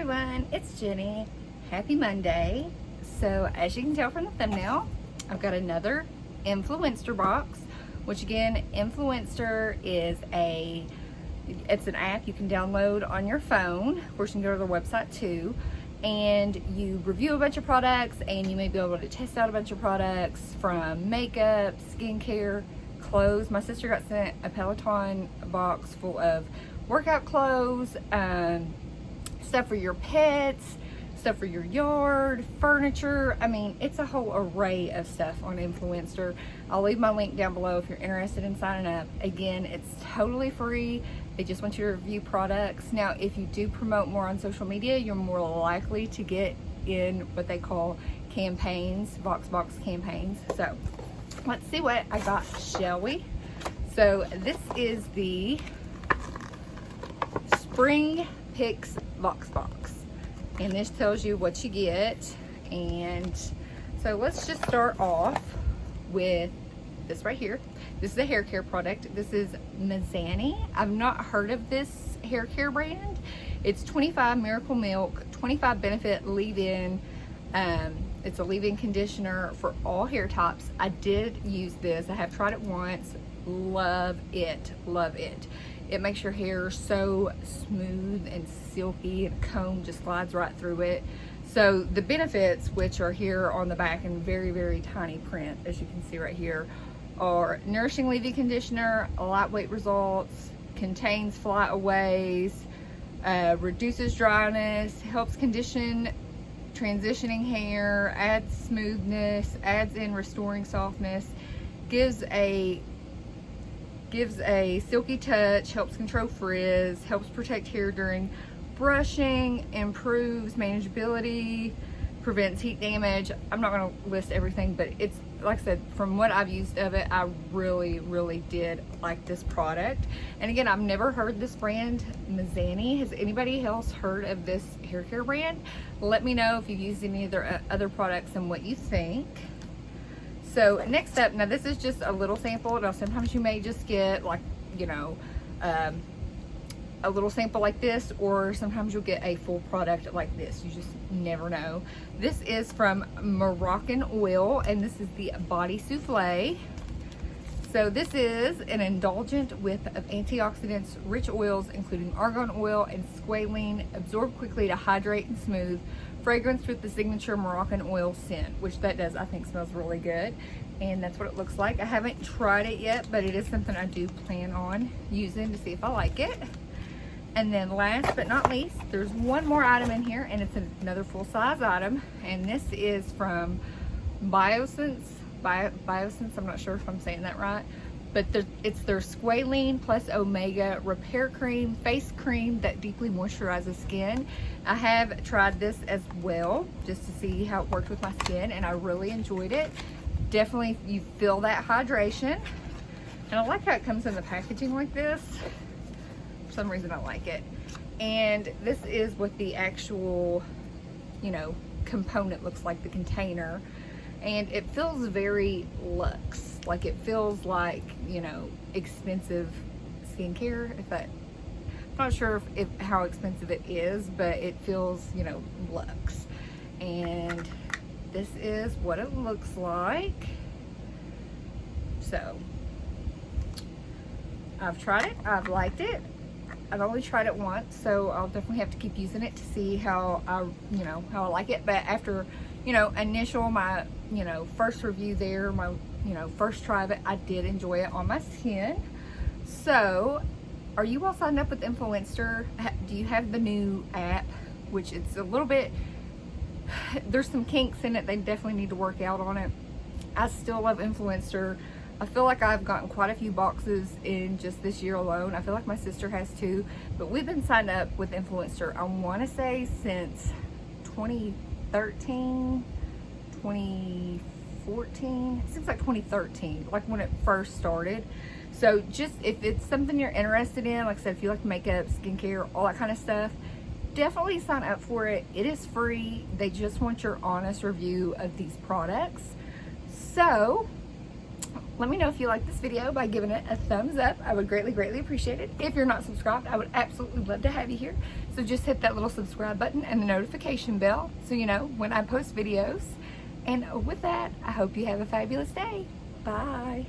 everyone, it's Jenny. Happy Monday. So as you can tell from the thumbnail, I've got another Influenster box, which again, Influenster is it's an app you can download on your phone. Of course, you can go to their website too, and you review a bunch of products, and you may be able to test out a bunch of products from makeup, skincare, clothes. My sister got sent a Peloton box full of workout clothes, stuff for your pets, stuff for your yard, furniture. I mean, it's a whole array of stuff on Influenster. I'll leave my link down below if you're interested in signing up. Again, it's totally free. They just want you to review products. Now, if you do promote more on social media, you're more likely to get in what they call campaigns, box campaigns. So let's see what I got, shall we? So this is the Spring Picks box, and this tells you what you get. And so let's just start off with this right here. This is a hair care product. This is Mizani. I've not heard of this hair care brand. It's 25 Miracle Milk, 25 Benefit Leave-In. It's a leave-in conditioner for all hair types. I did use this. I have tried it once. Love it, love it. It makes your hair so smooth and silky, and a comb just slides right through it. So the benefits, which are here on the back in very, very tiny print, as you can see right here, are nourishing leave-in conditioner, lightweight results, contains flyaways, reduces dryness, helps condition transitioning hair, adds smoothness, adds in restoring softness, gives a silky touch, helps control frizz, helps protect hair during brushing, improves manageability, prevents heat damage. I'm not going to list everything, but it's, like I said, from what I've used of it, I really, really did like this product. And again, I've never heard this brand, Mizani. Has anybody else heard of this hair care brand? Let me know if you've used any of their other products and what you think. So next up, now this is just a little sample. Now sometimes you may just get, like, you know, a little sample like this, or sometimes you'll get a full product like this. You just never know. This is from Moroccan Oil, and this is the Body Souffle. So this is an indulgent with of antioxidants, rich oils, including argan oil and squalene, absorb quickly to hydrate and smooth, fragrance with the signature Moroccan Oil scent, which that does, I think, smells really good. And that's what it looks like. I haven't tried it yet, but it is something I do plan on using to see if I like it. And then last but not least, there's one more item in here, and it's another full-size item, and this is from Biossance. Biossance, I'm not sure if I'm saying that right, but it's their Squalene plus Omega Repair Cream, face cream that deeply moisturizes skin. I have tried this as well, just to see how it worked with my skin, and I really enjoyed it. Definitely, you feel that hydration, and I like how it comes in the packaging like this. For some reason I like it. And this is what the actual, you know, component looks like, the container. And it feels very luxe. Like, it feels like, you know, expensive skincare. I'm not sure if how expensive it is, but it feels, you know, luxe. And this is what it looks like. So I've tried it, I've liked it. I've only tried it once, so I'll definitely have to keep using it to see how I like it. But after, you know, my, you know, first review there, my, you know, first try of it, I did enjoy it on my skin. So, are you all signed up with Influenster? Do you have the new app? Which it's a little bit, there's some kinks in it. They definitely need to work out on it. I still love Influencer. I feel like I've gotten quite a few boxes in just this year alone. I feel like my sister has too, but we've been signed up with Influencer, I want to say, since 2013, 2014, it seems like 2013, like when it first started. So just if it's something you're interested in, like I said, if you like makeup, skincare, all that kind of stuff, definitely sign up for it. It is free. They just want your honest review of these products. So let me know if you like this video by giving it a thumbs up. I would greatly appreciate it. If you're not subscribed, I would absolutely love to have you here. So just hit that little subscribe button and the notification bell so you know when I post videos. And with that, I hope you have a fabulous day. Bye.